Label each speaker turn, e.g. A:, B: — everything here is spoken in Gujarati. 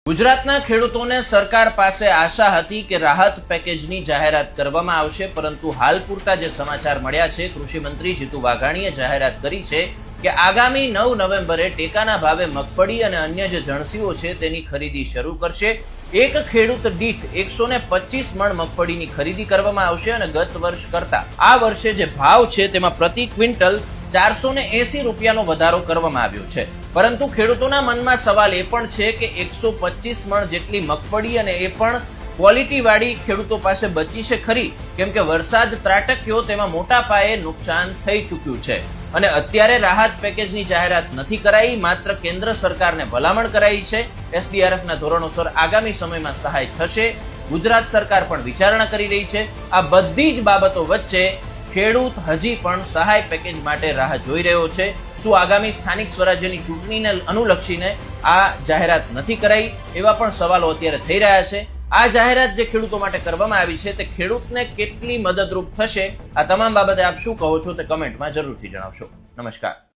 A: ગુજરાતના ખેડૂતોને સરકાર પાસે આશા હતી કે રાહત પેકેજની જાહેરાત કરવામાં આવશે, પરંતુ હાલ પૂરતા જે સમાચાર મળ્યા છે, કૃષિ મંત્રી જીતુ વાઘાણીએ જાહેરાત કરી છે કે આગામી 9 નવેમ્બરે ટેકાના ભાવે મગફળી અને અન્ય જે જણસીઓ છે તેની ખરીદી શરૂ કરશે। એક ખેડૂત દીઠ 125 મણ મગફળીની ખરીદી કરવામાં આવશે અને ગત વર્ષ કરતા આ વર્ષે જે ભાવ છે તેમાં પ્રતિ ક્વિન્ટલ 480 રૂપિયાનો વધારો કરવામાં આવ્યો છે। પરંતુ ખેડૂતોના મનમાં સવાલ એ પણ છે કે 125 મણ જેટલી મગફળી અને એ પણ ક્વોલિટી વાળી ખેડૂતો પાસે બચી છે ખરી? કેમ કે વરસાદ ત્રાટક્યો તેમાં મોટા પાયે નુકસાન થઈ ચૂક્યું છે અને અત્યારે રાહત પેકેજની જાહેરાત નથી કરાઈ, માત્ર કેન્દ્ર સરકારને ભલામણ કરાઈ છે। એસડીઆરએફના ધોરણોસર આગામી સમયમાં સહાય થશે। ગુજરાત સરકાર પણ વિચારણા કરી રહી છે। આ બધી જ બાબતો વચ્ચે ખેડૂત હજી પણ સહાય પેકેજ માટે રાહ જોઈ રહ્યો છે। શું આગામી સ્થાનિક સ્વરાજ્યની ચૂંટણીને અનુલક્ષીને આ જાહેરાત નથી કરાઈ? એવા પણ સવાલો અત્યારે થઈ રહ્યા છે। આ જાહેરાત જે ખેડૂતો માટે કરવામાં આવી છે તે ખેડૂતને કેટલી મદદરૂપ થશે, આ તમામ બાબતે આપ શું કહો છો તે કમેન્ટમાં જરૂરથી જણાવશો। નમસ્કાર।